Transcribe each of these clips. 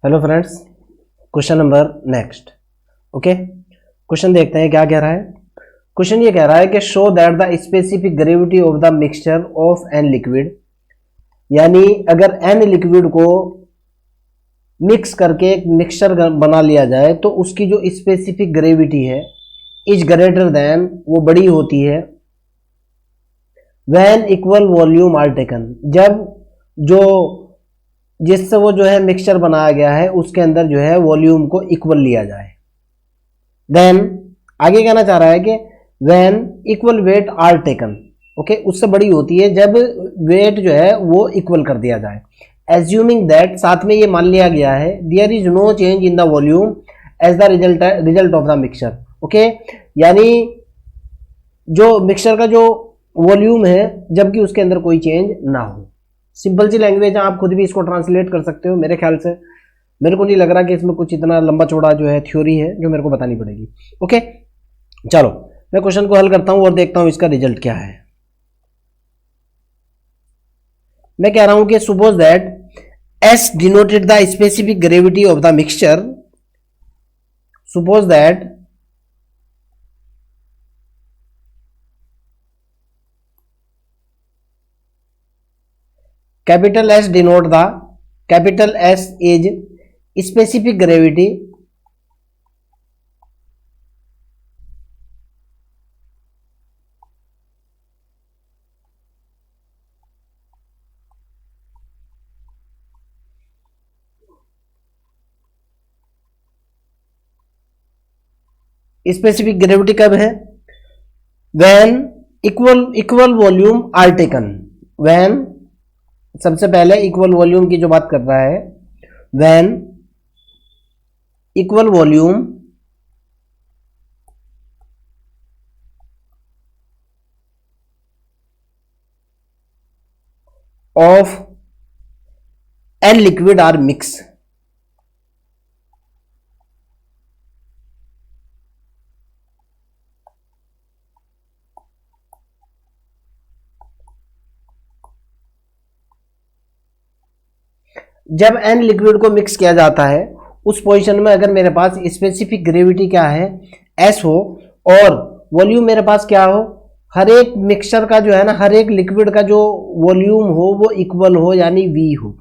Hello friends, question number next. Okay, question देखते हैं क्या कह रहा है। क्वेश्चन ये कह रहा है कि show that the specific gravity of the mixture of an liquid, यानी अगर एन लिक्विड को मिक्स करके एक मिक्सचर बना लिया जाए तो उसकी जो स्पेसिफिक ग्रेविटी है इज ग्रेटर देन, वो बड़ी होती है, when equal volume are taken, जब जो जिससे वो जो है मिक्सचर बनाया गया है उसके अंदर जो है वॉल्यूम को इक्वल लिया जाए। देन आगे कहना चाह रहा है कि when equal weight are taken, okay, उससे बड़ी होती है जब वेट जो है वो इक्वल कर दिया जाए। एज्यूमिंग दैट, साथ में ये मान लिया गया है, there is no change in the volume as the result of the mixture. Okay, यानी जो मिक्सचर का जो वॉल्यूम है जबकि उसके अंदर कोई चेंज ना हो। सिंपल सी लैंग्वेज है, आप खुद भी इसको ट्रांसलेट कर सकते हो। मेरे ख्याल से मेरे को नहीं लग रहा कि इसमें कुछ इतना लंबा चौड़ा जो है थ्योरी है जो मेरे को बतानी पड़ेगी। ओके, चलो मैं क्वेश्चन को हल करता हूं और देखता हूं इसका रिजल्ट क्या है। मैं कह रहा हूं कि suppose that S denoted the specific gravity of the mixture, suppose that capital S denote the, capital S is specific gravity specific gravity कब है? When equal volume are taken, when, सबसे पहले इक्वल वॉल्यूम की जो बात कर रहा है, when equal volume of an liquid are mix, जब एन लिक्विड को मिक्स किया जाता है उस पोजीशन में अगर मेरे पास स्पेसिफिक ग्रेविटी क्या है, एस हो, और वॉल्यूम मेरे पास क्या हो, हर एक मिक्सचर का जो है ना, हर एक लिक्विड का जो वॉल्यूम हो वो इक्वल हो, यानी वी हो,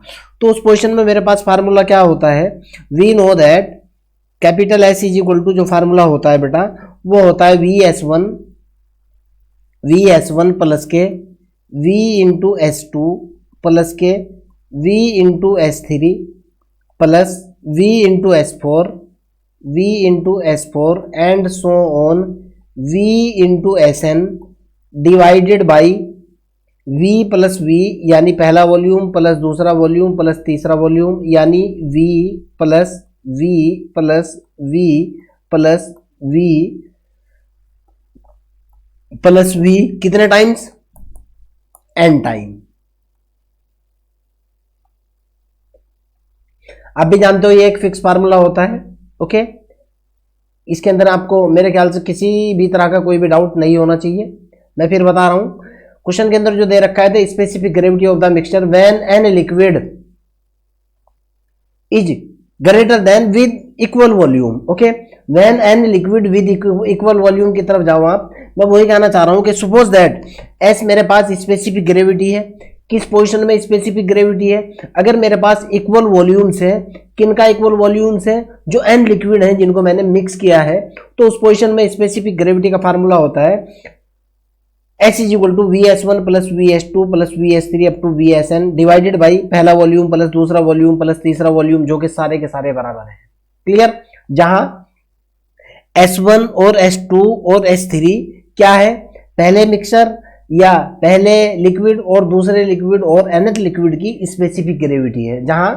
तो उस पोजीशन में मेरे पास फार्मूला क्या होता है, we know that capital S is equal to, जो फार्मूला होता है बेटा वो होता है वी एस वन प्लस के V into S two plus के v into S three plus v into S four, v into S four and so on v into S N divided by v plus v, यानी पहला volume plus दूसरा volume plus तीसरा volume, यानी v plus v plus v plus v plus v, कितने times? n time. आप भी जानते हो ये एक फिक्स फार्मूला होता है। ओके, इसके अंदर आपको मेरे ख्याल से किसी भी तरह का कोई भी डाउट नहीं होना चाहिए। मैं फिर बता रहा हूं, क्वेश्चन के अंदर जो दे रखा है the specific gravity of the mixture when an liquid is greater then with equal volume. Okay, when an liquid with equal volume की तरफ जाओ आप। मैं वही कहना चाह रहा हूं कि सपोज दैट एस मेरे पास स्पेसिफिक ग्रेविटी है, किस पोजीशन में स्पेसिफिक ग्रेविटी है, अगर मेरे पास इक्वल वॉल्यूम्स है, किनका इक्वल वॉल्यूम्स है, जो एन लिक्विड है जिनको मैंने मिक्स किया है, तो उस पोजीशन में स्पेसिफिक ग्रेविटी का फार्मूला होता है S is equal to V S one plus V S two plus V S three up to V S N divided by पहला वॉल्यूम प्लस दूसरा वॉल्यूम प्लस तीसरा वॉल्यूम, जो कि सारे के सारे बराबर है। क्लियर? जहां S1 और S2 और S3 क्या है, पहले मिक्सर या पहले लिक्विड और दूसरे लिक्विड और nth लिक्विड की स्पेसिफिक ग्रेविटी है। जहां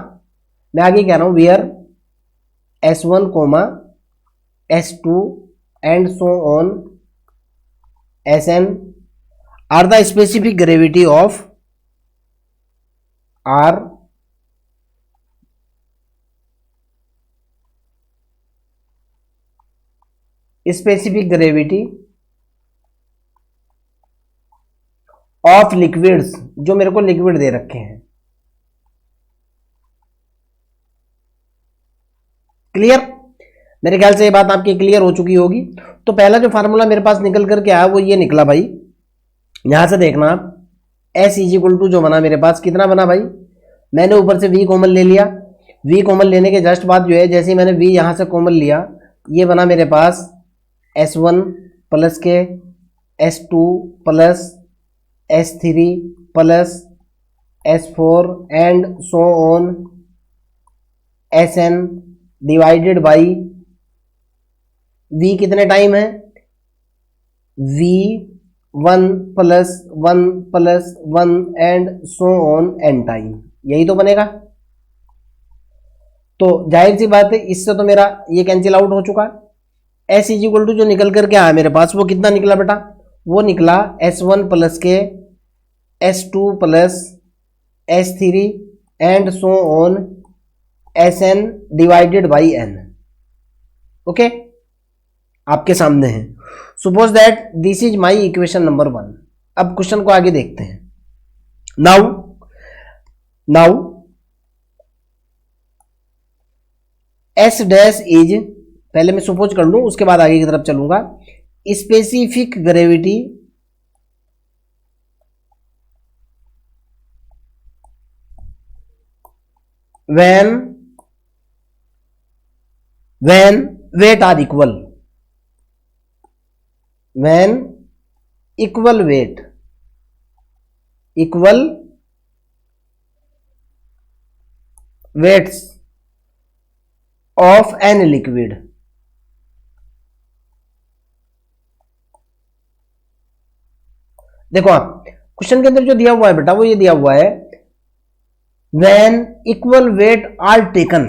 मैं आगे कह रहा हूं where S1 comma S2 and so on Sn are the specific gravity of are specific gravity of liquids, जो मेरे को लिक्विड दे रखे हैं। क्लियर? मेरे ख्याल से ये बात आपकी क्लियर हो चुकी होगी। तो पहला जो फार्मूला मेरे पास निकल करके आया वो ये निकला भाई, यहां से देखना आप, S इज इक्वल टू जो बना मेरे पास कितना बना भाई, मैंने ऊपर से V कॉमन ले लिया, V कॉमन लेने के जस्ट बाद जो है जैसे ही मैंने V यहां से कॉमन लिया, ये बना मेरे पास S1 प्लस के S2 plus S3 plus S4 and so on Sn divided by V कितने टाइम है, V1 plus 1 plus 1 and so on n time, यही तो बनेगा। तो जाहिर सी बात है इससे तो मेरा ये कैंसिल आउट हो चुका है। S इज इक्वल टू जो निकल करके आया मेरे पास वो कितना निकला बेटा, वो निकला S1 प्लस के S2 plus S3 and so on Sn divided by n। Okay, आपके सामने है। Suppose that this is my equation number 1। अब क्वेश्चन को आगे देखते हैं। नाउ S डैश इज, पहले मैं सपोज कर लूं उसके बाद आगे की तरफ चलूंगा, specific gravity when weight are equal, when equal weights of an liquid, देखो आप क्वेश्चन के अंदर जो दिया हुआ है बेटा वो ये दिया हुआ है when equal weight are taken,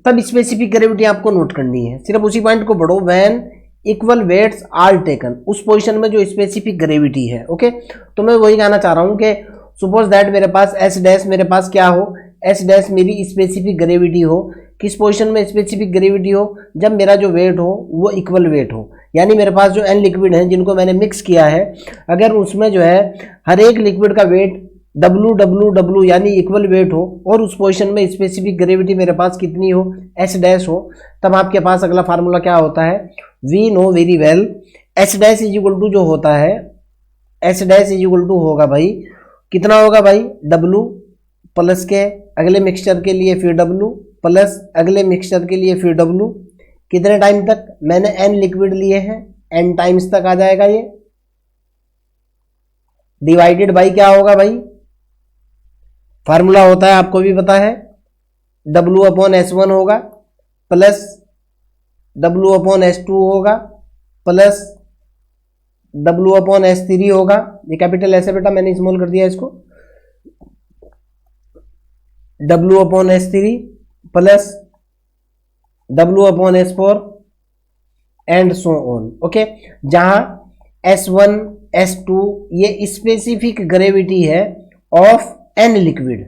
तब स्पेसिफिक ग्रेविटी आपको नोट करनी है, सिर्फ उसी पॉइंट को पढ़ो, when equal weights are taken, उस पोजीशन में जो स्पेसिफिक ग्रेविटी है। ओके, तो मैं वही कहना चाह रहा हूं कि सपोज दैट मेरे पास S डैश मेरे पास क्या हो, S डैश मेरी स्पेसिफिक ग्रेविटी हो, किस पोजीशन में स्पेसिफिक ग्रेविटी हो, जब मेरा जो वेट हो वो इक्वल वेट हो, यानी मेरे पास जो n लिक्विड हैं जिनको मैंने मिक्स किया है, अगर उसमें जो है हर एक लिक्विड का वेट W यानी इक्वल वेट हो और उस पोजीशन में स्पेसिफिक ग्रेविटी मेरे पास कितनी हो, S डैश हो, तब आपके पास अगला फार्मूला क्या होता है, we know very well S dash is equal to जो होता है, S dash is equal to होगा भाई कितना होगा भाई, W प्लस के अगले मिक्सचर के लिए फिर W प्लस अगले मिक्सचर के लिए फिर W, कितने टाइम तक, मैंने n लिक्विड लिए हैं n टाइम्स तक आ जाएगा ये, डिवाइडेड बाई क्या होगा भाई, फार्मूला होता है आपको भी पता है, W अपॉन S1 होगा प्लस W अपॉन S2 होगा प्लस W अपॉन S3 होगा, ये कैपिटल ऐसे बेटा मैंने स्मॉल कर दिया इसको, W upon S3 plus W upon S4 and so on. Okay, जहां S1 S2 ये स्पेसिफिक ग्रेविटी है ऑफ n लिक्विड,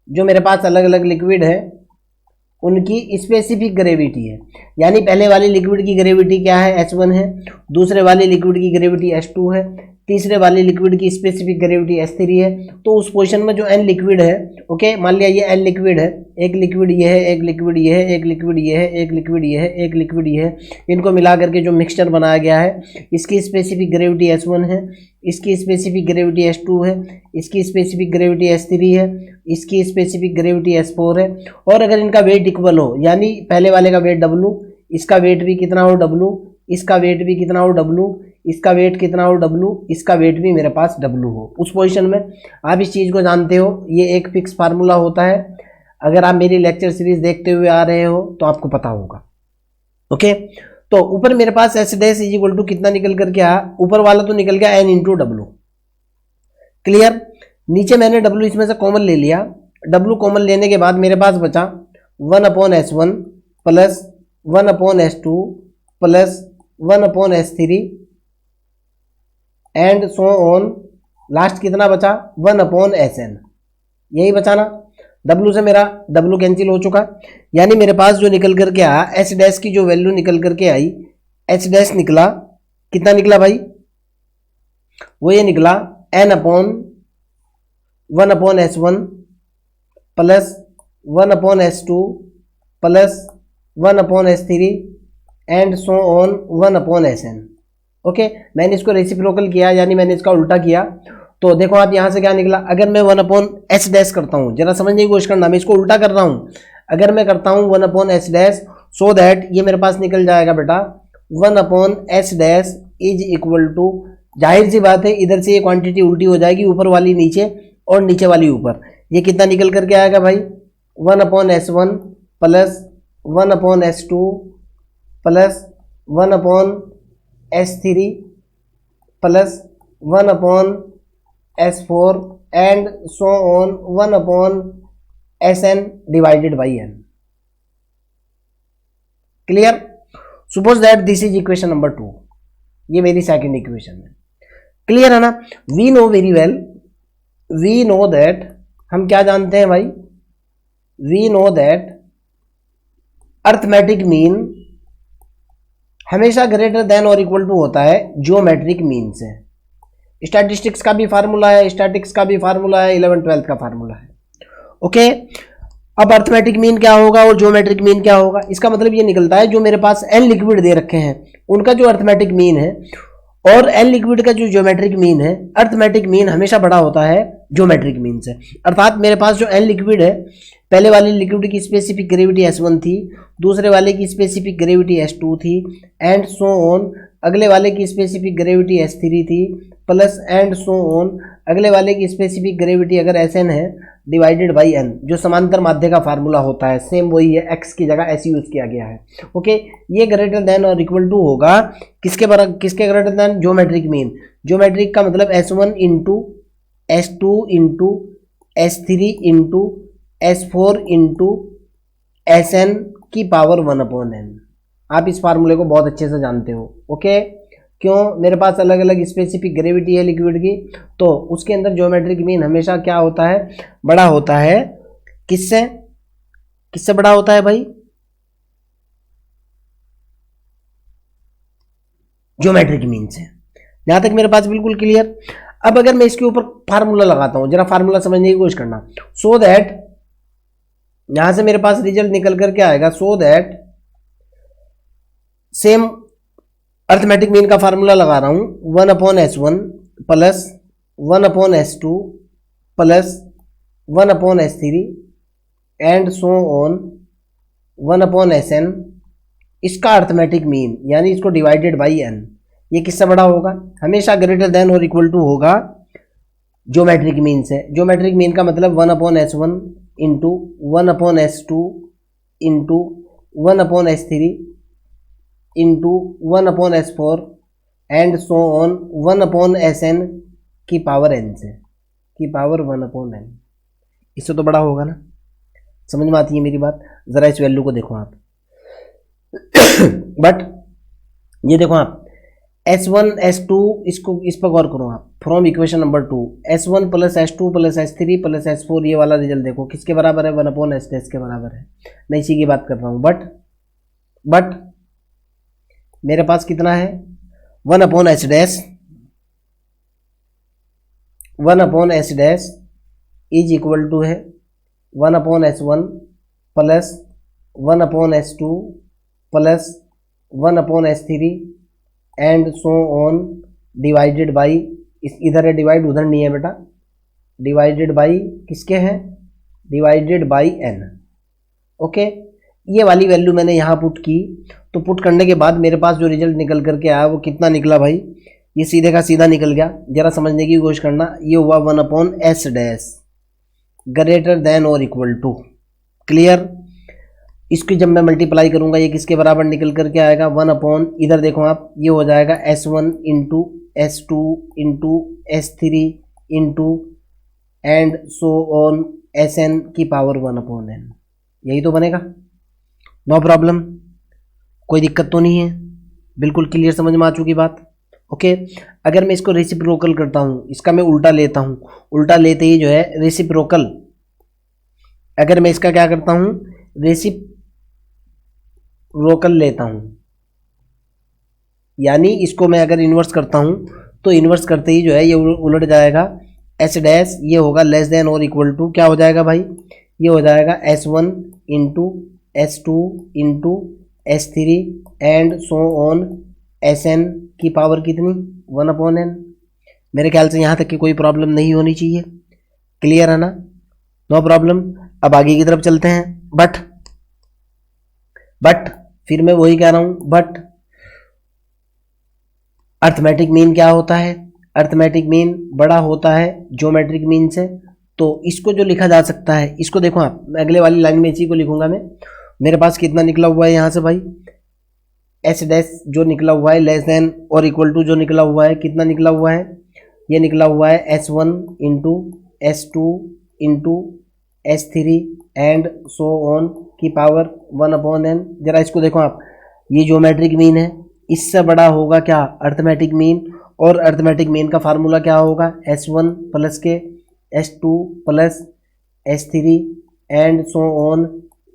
जो मेरे पास अलग अलग लिक्विड है उनकी स्पेसिफिक ग्रेविटी है, यानी पहले वाली लिक्विड की ग्रेविटी क्या है, S1 है, दूसरे वाले लिक्विड की ग्रेविटी S2 है, तीसरे वाले लिक्विड की स्पेसिफिक ग्रेविटी S3 है। तो उस पोजीशन में जो n लिक्विड है, ओके मान लिया ये n लिक्विड है, एक लिक्विड ये है, एक लिक्विड ये है, एक लिक्विड ये है, एक लिक्विड ये है, एक लिक्विड ये है, इनको मिला करके जो मिक्सचर बनाया गया है इसकी स्पेसिफिक ग्रेविटी S1 है, इसकी स्पेसिफिक ग्रेविटी S2 है, इसकी स्पेसिफिक ग्रेविटी S3 है, इसकी स्पेसिफिक ग्रेविटी S4 है, और अगर इनका वेट इक्वल हो, यानी पहले वाले का वेट W, इसका वेट भी कितना हो W, इसका वेट भी कितना हो W, इसका वेट कितना हो W, इसका वेट भी मेरे पास W हो, उस पोजीशन में आप इस चीज़ को जानते हो, ये एक फिक्स फार्मूला होता है। अगर आप मेरी लेक्चर सीरीज देखते हुए आ रहे हो तो आपको पता होगा। ओके, तो ऊपर मेरे पास S dash is equal to कितना निकल करके आया, ऊपर वाला तो निकल गया n इंटू W, क्लियर। नीचे मैंने W इसमें से कॉमन ले लिया, W कॉमन लेने के बाद मेरे पास बचा 1 upon S1 plus 1 upon S2 plus 1 upon S3 and so on, last कितना बचा 1 अपॉन Sn, यही बचा ना। W से मेरा W कैंसिल हो चुका, यानी मेरे पास जो निकल करके आया S डैश की जो वैल्यू निकल करके आई, H डैश निकला कितना निकला भाई, वो ये निकला n upon 1 upon S1 plus 1 upon S2 plus 1 upon S3 and so on 1 upon Sn। Okay, मैंने इसको रेसिप्रोकल किया, यानी मैंने इसका उल्टा किया। तो देखो आप यहाँ से क्या निकला, अगर मैं 1 अपॉन एस डैश करता हूँ, जरा समझने की कोशिश करना, मैं इसको उल्टा कर रहा हूँ। अगर मैं करता हूँ 1 upon S dash, so that ये मेरे पास निकल जाएगा बेटा 1 upon S dash is equal to, जाहिर सी बात है इधर से ये क्वांटिटी उल्टी हो जाएगी, ऊपर वाली नीचे और नीचे वाली ऊपर। ये कितना निकल करके आएगा भाई, 1 upon S1 plus 1 upon S2 plus 1 upon S3 plus 1 upon S4 and so on 1 upon Sn divided by n। Clear? Suppose that this is equation number 2, ये मेरी सेकंड इक्वेशन है। क्लियर है ना? We know very well, we know that, हम क्या जानते हैं भाई, we know that arithmetic mean हमेशा ग्रेटर देन और इक्वल टू होता है ज्योमेट्रिक मीन से। स्टैटिस्टिक्स का भी फार्मूला है, स्टैटिक्स का भी फार्मूला है, 11th-12th का फार्मूला है। ओके, अब अर्थमेटिक मीन क्या होगा और ज्योमेट्रिक मीन क्या होगा? इसका मतलब ये निकलता है जो मेरे पास n लिक्विड दे रखे हैं उनका जो अर्थमेटिक मीन है और n लिक्विड का जो ज्योमेट्रिक मीन है, अर्थमेटिक मीन हमेशा बड़ा होता है ज्योमेट्रिक मीन से। अर्थात मेरे पास जो n लिक्विड है, पहले वाले लिक्विड की स्पेसिफिक ग्रेविटी S1 थी, दूसरे वाले की स्पेसिफिक ग्रेविटी S2 थी एंड सो ऑन, अगले वाले की स्पेसिफिक ग्रेविटी S3 थी प्लस एंड सो ऑन, अगले वाले की स्पेसिफिक ग्रेविटी अगर Sn है डिवाइडेड बाई n, जो समांतर माध्य का फार्मूला होता है, सेम वही है, x की जगह s यूज किया गया है। ओके, ये ग्रेटर देन और इक्वल टू होगा किसके greater than? Geometric mean. Geometric का मतलब S1 into S2 into S3 into S4 into Sn की पावर 1 अपॉन n। आप इस फार्मूले को बहुत अच्छे से जानते हो। ओके, क्यों? मेरे पास अलग अलग स्पेसिफिक ग्रेविटी है लिक्विड की, तो उसके अंदर ज्योमेट्रिक मीन हमेशा क्या होता है? बड़ा होता है। किससे? किससे बड़ा होता है भाई? ज्योमेट्रिक मीन से। यहां तक मेरे पास बिल्कुल क्लियर। अब अगर मैं इसके ऊपर फार्मूला लगाता हूं, जरा फार्मूला समझने की कोशिश करना, सो दैट यहां से मेरे पास रिजल्ट निकल करके आएगा, so that same arithmetic mean का फार्मूला लगा रहा हूं, 1 upon S1 plus 1 upon S2 plus 1 upon S3 and so on 1 upon Sn, इसका अर्थमेटिक मीन यानी इसको डिवाइडेड बाई n। ये किससे बड़ा होगा? हमेशा ग्रेटर देन और इक्वल टू होगा ज्योमेट्रिक मीन से। ज्योमेट्रिक मीन का मतलब 1 upon S1 into 1 upon S2 into 1 upon S3 into 1 upon S4 and so on 1 upon Sn की पावर n से, की पावर 1 अपॉन n। इससे तो बड़ा होगा ना? समझ में आती है मेरी बात? जरा इस वैल्यू को देखो आप। बट ये देखो आप, S1 S2, इसको इस पर गौर करो आप। From equation number 2, S1 plus S2 plus S3 plus S4, ये वाला रिजल्ट देखो किसके बराबर है? 1 अपॉन S डैश के बराबर है। मैं इसी की बात कर रहा हूँ। बट मेरे पास कितना है? 1 upon S dash, 1 upon S dash is equal to है 1 upon S1 plus 1 upon S2 plus 1 upon S3 and so on divided by, इधर है डिवाइड, उधर नहीं है बेटा, डिवाइडेड बाई किसके हैं? Divided by n। ओके, ये वाली वैल्यू मैंने यहाँ पुट की, तो पुट करने के बाद मेरे पास जो रिजल्ट निकल करके आया वो कितना निकला भाई? ये सीधे का सीधा निकल गया। जरा समझने की कोशिश करना, ये हुआ 1 upon S dash greater than और इक्वल टू। क्लियर? इसकी जब मैं मल्टीप्लाई करूंगा ये किसके बराबर निकल करके आएगा? 1 अपॉन, इधर देखो आप, ये हो जाएगा S1 into S2 into S3 into and so on Sn की पावर 1 अपॉन n। यही तो बनेगा। नो प्रॉब्लम, कोई दिक्कत तो नहीं है? बिल्कुल क्लियर, समझ में आ चुकी बात? ओके, अगर मैं इसको रेसिप्रोकल करता हूँ, इसका मैं उल्टा लेता हूँ, उल्टा लेते ही जो है रेसिप्रोकल, अगर मैं इसका क्या करता हूँ? रेसिप्रोकल लेता हूँ, यानी इसको मैं अगर इन्वर्स करता हूँ तो इन्वर्स करते ही जो है ये उलट जाएगा। S डैश ये होगा लेस देन और इक्वल टू, क्या हो जाएगा भाई? ये हो जाएगा S1 into S2 into S3 and so on Sn की पावर कितनी 1/n। मेरे ख्याल से यहाँ तक की कोई प्रॉब्लम नहीं होनी चाहिए, क्लियर है ना, नो प्रॉब्लम। अब आगे की तरफ चलते हैं। बट फिर मैं वही कह रहा हूँ, बट अर्थमेटिक मीन क्या होता है, अर्थमेटिक मीन बड़ा होता है ज्योमेट्रिक मीन से। तो इसको जो लिखा जा सकता है, इसको देखो आप, अगले वाली लाइन में इसी को लिखूंगा मैं। मेरे पास कितना निकला हुआ है यहाँ से भाई, एस डैश जो निकला हुआ है लेस देन और इक्वल टू जो निकला हुआ है, कितना निकला हुआ है, ये निकला हुआ है S1 into S2 into S3 and so on की पावर 1/n। जरा इसको देखो आप, ये ज्योमेट्रिक मीन है, इससे बड़ा होगा क्या अर्थमेटिक मीन, और अर्थमेटिक मीन का फार्मूला क्या होगा, S1 प्लस के S2 plus S3 and so on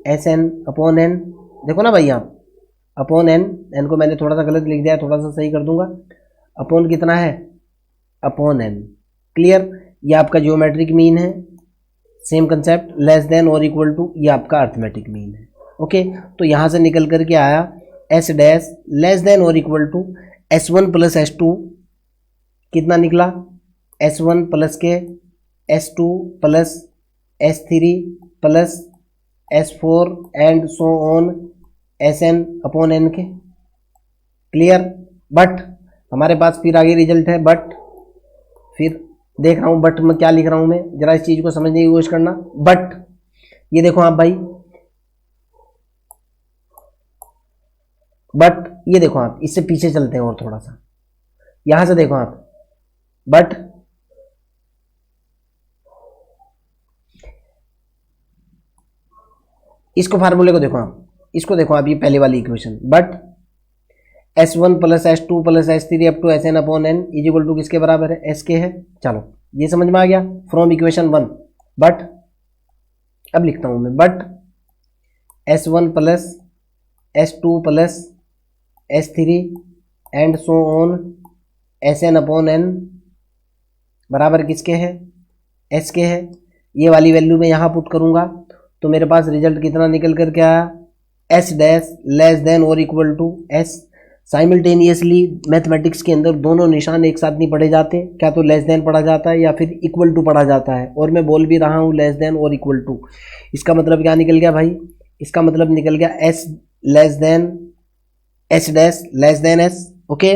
Sn/n। देखो ना भाई आप, अपॉन n को मैंने थोड़ा सा गलत लिख दिया, थोड़ा सा सही कर दूंगा। अपॉन कितना है, अपॉन n, क्लियर। ये आपका ज्योमेट्रिक मीन है, सेम कंसेप्ट, लेस देन और इक्वल टू, ये आपका अर्थमेटिक मीन है। ओके, तो यहाँ से निकल करके आया S डैश लेस देन और equal to S1 plus S2, कितना निकला, S1 प्लस के S2 plus S3 plus S4 and so on Sn/n के, क्लियर। बट हमारे पास फिर आगे रिजल्ट है, बट फिर देख रहा हूँ बट में क्या लिख रहा हूँ मैं, जरा इस चीज को समझने की कोशिश करना। बट ये देखो आप भाई, बट ये देखो आप, इससे पीछे चलते हैं और थोड़ा सा, यहां से देखो आप, बट इसको फार्मूले को देखो आप, इसको देखो आप, ये पहले वाली equation, but S1 plus S2 plus S3 up to Sn/n is equal to किसके बराबर है, S के है। चलो ये समझ में आ गया फ्रॉम इक्वेशन 1। बट अब लिखता हूं मैं, but S1 plus S2 plus S3 and so on Sn/n बराबर किसके है, S के है। ये वाली वैल्यू मैं यहाँ पुट करूँगा तो मेरे पास रिजल्ट कितना निकल करके आया, S डैश लेस देन और equal to S। Simultaneously mathematics के अंदर दोनों निशान एक साथ नहीं पढ़े जाते, क्या तो लेस देन पढ़ा जाता है या फिर इक्वल टू पढ़ा जाता है, और मैं बोल भी रहा हूँ लेस देन और इक्वल टू। इसका मतलब क्या निकल गया भाई, इसका मतलब निकल गया S less than S dash less then S। Okay,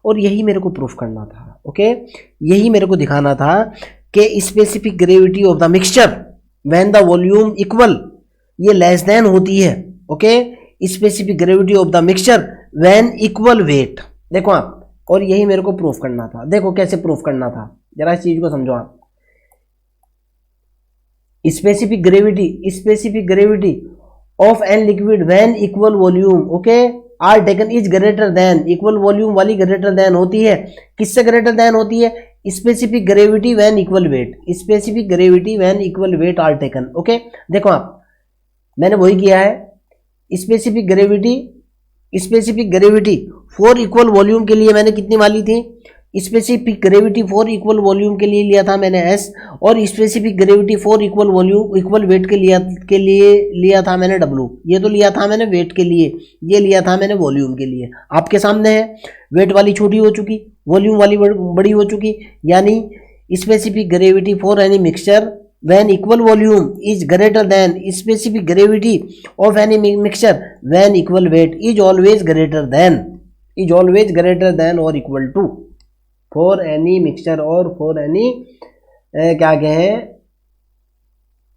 और यही मेरे को प्रूफ करना था। ओके, यही मेरे को दिखाना था कि specific gravity of the mixture when the volume equal, ये लेस देन होती है। Okay, specific gravity of the mixture when equal wait, देखो आप, और यही मेरे को प्रूफ करना था। देखो कैसे प्रूफ करना था, जरा इस चीज को समझो आप। Specific gravity of an liquid when equal volume, okay, are taken is greater than, equal volume वाली ग्रेटर देन होती है, किससे ग्रेटर देन होती है, specific gravity when equal weight, specific gravity when equal weight are taken. Okay, देखो आप, मैंने वही किया है, specific gravity for equal volume के लिए मैंने कितनी वाली थी, specific gravity for equal volume के लिए लिया था मैंने S, और specific gravity for equal volume equal weight के लिए लिया था मैंने W। ये तो लिया था मैंने वेट के लिए, ये लिया था मैंने वॉल्यूम के लिए। आपके सामने है, वेट वाली छोटी हो चुकी, वॉल्यूम वाली बड़ी हो चुकी, यानी specific gravity for any mixture when equal volume is greater than specific gravity of any mixture when equal weight is always greater than or equal to for any mixture और for any क्या कहें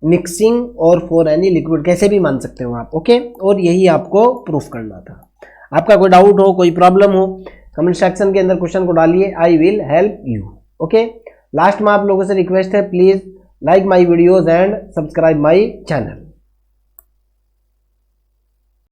mixing और for any liquid, कैसे भी मान सकते हो आप। ओके, और यही आपको प्रूफ करना था। आपका कोई डाउट हो, कोई प्रॉब्लम हो, कमेंट सेक्शन के अंदर क्वेश्चन को डालिए, I will help you. Okay, last में आप लोगों से रिक्वेस्ट है, please like my videos and subscribe my channel।